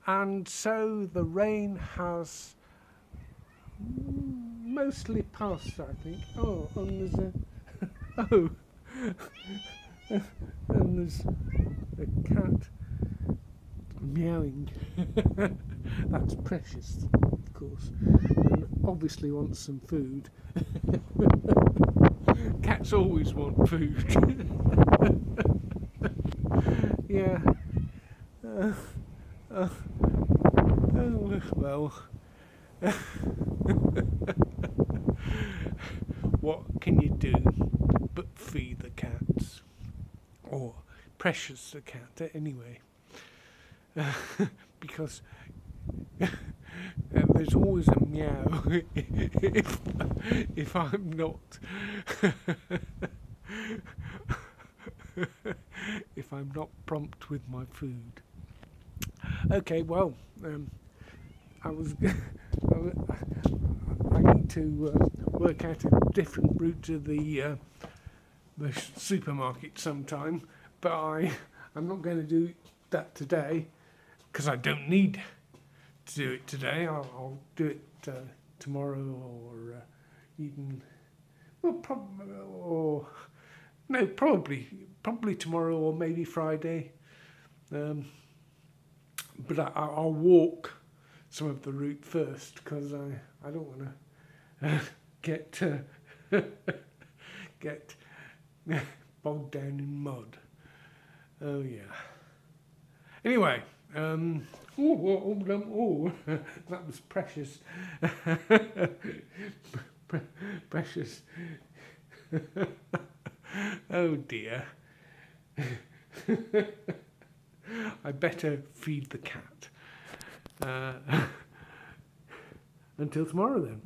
And so the rain has mostly passed, I think. Oh, and there's a oh, and there's a cat meowing. That's Precious, of course, and obviously wants some food. Cats always want food. Yeah. Uh, uh, oh, well, what can you do but feed the cats? Or Precious the cat, anyway. Because there's always a meow if I'm not if I'm not prompt with my food. Okay, well, I was I need to work out a different route to the supermarket sometime, but I'm not going to do that today because I don't need to do it today. I'll do it tomorrow or even well, or no, probably tomorrow or maybe Friday. Um, but I'll walk some of the route first because I don't want to get get bogged down in mud. Oh yeah. Anyway, that was Precious. Precious. Oh dear. I better feed the cat. Until tomorrow then.